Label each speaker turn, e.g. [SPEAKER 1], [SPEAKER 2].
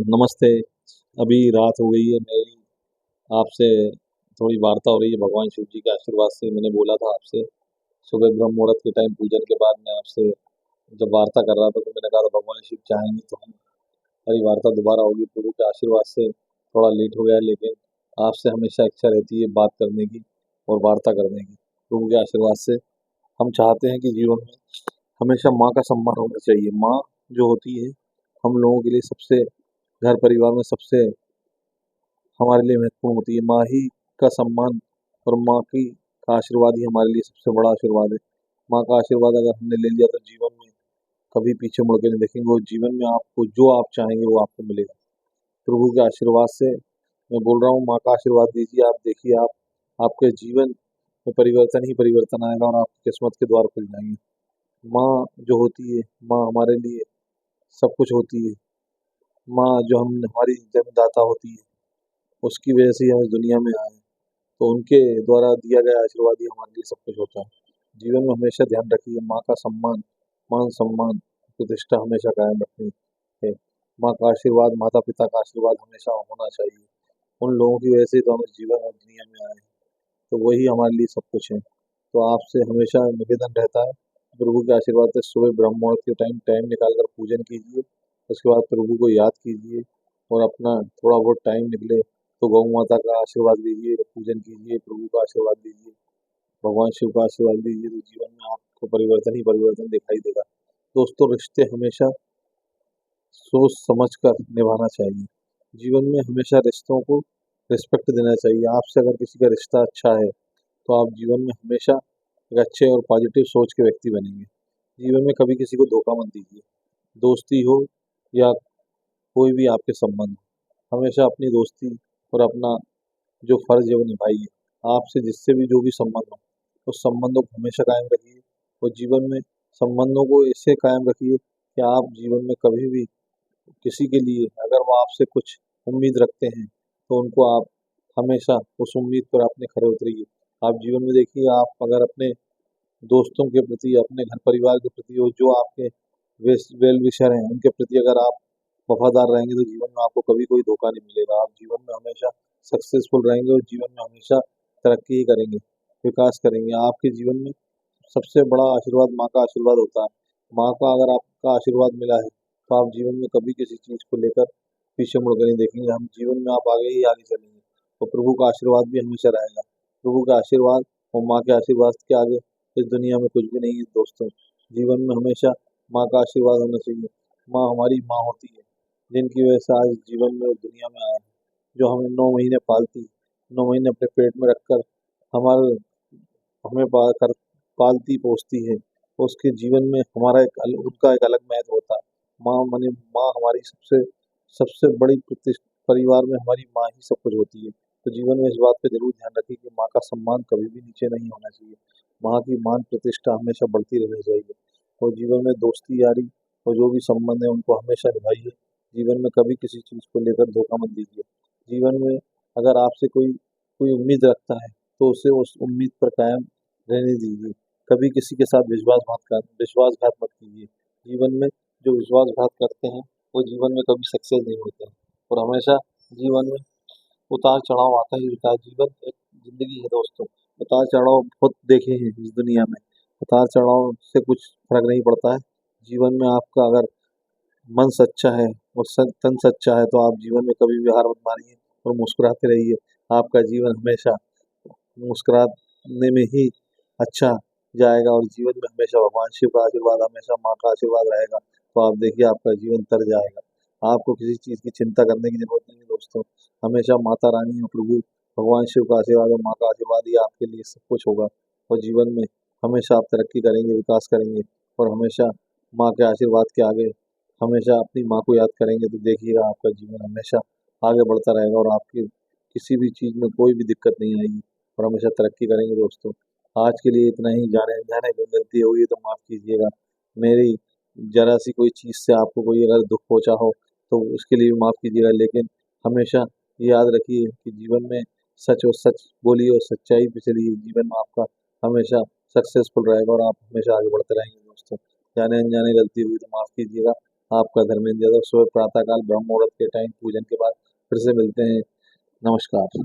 [SPEAKER 1] नमस्ते। अभी रात हो गई है, मेरी आपसे थोड़ी वार्ता हो रही है भगवान शिव जी के आशीर्वाद से। मैंने बोला था आपसे सुबह ब्रह्म मुहूर्त के टाइम पूजन के बाद मैं आपसे जब वार्ता कर रहा था तो मैंने कहा था भगवान शिव चाहेंगे तो हमारी वार्ता दोबारा होगी। प्रभु के आशीर्वाद से थोड़ा लेट हो गया, लेकिन आपसे हमेशा इच्छा रहती है बात करने की और वार्ता करने की। प्रभु के आशीर्वाद से हम चाहते हैं कि जीवन में हमेशा माँ का सम्मान होना चाहिए। माँ जो होती है हम लोगों के लिए सबसे, घर परिवार में सबसे हमारे लिए महत्वपूर्ण होती है। माँ ही का सम्मान और माँ की का आशीर्वाद ही हमारे लिए सबसे बड़ा आशीर्वाद है। माँ का आशीर्वाद अगर हमने ले लिया तो जीवन में कभी पीछे मुड़ के नहीं देखेंगे और जीवन में आपको जो आप चाहेंगे वो आपको मिलेगा। प्रभु के आशीर्वाद से मैं बोल रहा हूँ, माँ का आशीर्वाद दीजिए। आप देखिए, आप आपके जीवन में परिवर्तन ही परिवर्तन आएगा और आपकी किस्मत के द्वार खुल जाएंगे। माँ जो होती है, माँ हमारे लिए सब कुछ होती है। माँ जो हम हमारी जन्मदाता होती है, उसकी वजह से ही हम इस दुनिया में आए हैं। तो उनके द्वारा दिया गया आशीर्वाद ही हमारे लिए सब कुछ होता है। जीवन में हमेशा ध्यान रखिए, माँ का सम्मान, मान सम्मान, प्रतिष्ठा हमेशा कायम रखनी है। माँ का आशीर्वाद, माता पिता का आशीर्वाद हमेशा होना चाहिए। उन लोगों की वजह से तो हम इस जीवन और दुनिया में आए हैं, तो वही हमारे लिए सब कुछ है। तो आपसे हमेशा निवेदन रहता है, प्रभु के आशीर्वाद से सुबह ब्रह्म मुहूर्त के टाइम टाइम निकाल कर पूजन कीजिए। उसके बाद प्रभु को याद कीजिए और अपना थोड़ा बहुत टाइम निकले तो गौ माता का आशीर्वाद लीजिए, पूजन कीजिए, प्रभु का आशीर्वाद लीजिए, भगवान शिव का आशीर्वाद लीजिए। तो जीवन में आपको परिवर्तन ही परिवर्तन दिखाई देगा। दोस्तों, रिश्ते हमेशा सोच समझ कर निभाना चाहिए। जीवन में हमेशा रिश्तों को रिस्पेक्ट देना चाहिए। आपसे अगर किसी का रिश्ता अच्छा है तो आप जीवन में हमेशा एक अच्छे और पॉजिटिव सोच के व्यक्ति बनेंगे। जीवन में कभी किसी को धोखा मत दीजिए। दोस्ती हो या कोई भी आपके संबंध हो, हमेशा अपनी दोस्ती और अपना जो फर्ज है वो निभाइए। आपसे जिससे भी जो भी संबंध हो, उस संबंधों को हमेशा कायम रखिए और जीवन में संबंधों को ऐसे कायम रखिए कि आप जीवन में कभी भी किसी के लिए अगर वो आपसे कुछ उम्मीद रखते हैं तो उनको आप हमेशा उस उम्मीद पर अपने खरे उतरिए। आप जीवन में देखिए, आप अगर अपने दोस्तों के प्रति, अपने घर परिवार के प्रति और जो आपके वेल विशर हैं उनके प्रति अगर आप वफादार रहेंगे तो जीवन में आपको कभी कोई धोखा नहीं मिलेगा। आप जीवन में हमेशा सक्सेसफुल रहेंगे और जीवन में हमेशा तरक्की ही करेंगे, विकास करेंगे। आपके जीवन में सबसे बड़ा आशीर्वाद माँ का आशीर्वाद होता है। माँ का अगर आपका आशीर्वाद मिला है तो आप जीवन में कभी किसी चीज़ को लेकर पीछे मुड़कर नहीं देखेंगे। हम जीवन में आप आगे ही आगे चलेंगे। तो प्रभु का आशीर्वाद भी हमेशा रहेगा। प्रभु का आशीर्वाद और माँ के आशीर्वाद के आगे इस दुनिया में कुछ भी नहीं है दोस्तों। जीवन में हमेशा माँ का आशीर्वाद होना चाहिए। माँ हमारी माँ होती है, जिनकी वजह से आज जीवन में और दुनिया में आए हैं। जो हमें 9 महीने पालती, 9 महीने अपने पेट में रखकर हमारे हमें पालती पोसती है। उसके जीवन में हमारा उनका एक अलग महत्व होता है। माँ माने माँ हमारी सबसे सबसे बड़ी परिवार में हमारी माँ ही सब कुछ होती है। तो जीवन में इस बात का जरूर ध्यान रखिए कि माँ का सम्मान कभी भी नीचे नहीं होना चाहिए। माँ की मान प्रतिष्ठा हमेशा बढ़ती रहनी चाहिए। और जीवन में दोस्ती यारी और जो भी संबंध है उनको हमेशा निभाइए। जीवन में कभी किसी चीज़ को लेकर धोखा मत दीजिए। जीवन में अगर आपसे कोई कोई उम्मीद रखता है तो उसे उस उम्मीद पर कायम रहने दीजिए। कभी किसी के साथ विश्वासघात मत कीजिए। जीवन में जो विश्वासघात करते हैं वो जीवन में कभी सक्सेस नहीं होते हैं। और हमेशा जीवन में उतार चढ़ाव आता ही रहता है। जीवन एक जिंदगी है दोस्तों। उतार चढ़ाव बहुत देखे हैं इस दुनिया में। उतार चढ़ाव से कुछ फर्क नहीं पड़ता है। जीवन में आपका अगर मन सच्चा है और तन सच्चा है तो आप जीवन में कभी भी हार मत मानिए और मुस्कुराते रहिए। आपका जीवन हमेशा मुस्कुराने में ही अच्छा जाएगा और जीवन में हमेशा भगवान शिव का आशीर्वाद, हमेशा माँ का आशीर्वाद रहेगा। तो आप देखिए, आपका जीवन तर जाएगा। आपको किसी चीज़ की चिंता करने की जरूरत नहीं है दोस्तों। हमेशा माता रानी और प्रभु भगवान शिव का आशीर्वाद और माँ का आशीर्वाद ही आपके लिए सब कुछ होगा। और जीवन में हमेशा आप तरक्की करेंगे, विकास करेंगे और हमेशा माँ के आशीर्वाद के आगे हमेशा अपनी माँ को याद करेंगे तो देखिएगा आपका जीवन हमेशा आगे बढ़ता रहेगा और आपकी किसी भी चीज़ में कोई भी दिक्कत नहीं आएगी और हमेशा तरक्की करेंगे दोस्तों। आज के लिए इतना ही। जाने जाने कोई गलती हुई है तो माफ़ कीजिएगा। मेरी जरा सी कोई चीज़ से आपको कोई अगर दुख पहुंचा हो तो उसके लिए भी माफ़ कीजिएगा। लेकिन हमेशा ये याद रखिए कि जीवन में सच और सच बोलिए और सच्चाई पे चलिए। जीवन में आपका हमेशा सक्सेसफुल रहेगा और आप हमेशा आगे बढ़ते रहेंगे दोस्तों। जाने अनजाने गलती हुई तो माफ़ कीजिएगा। आपका धर्मेंद्र यादव। सुबह प्रातःकाल ब्रह्म मुहूर्त के टाइम पूजन के बाद फिर से मिलते हैं। नमस्कार।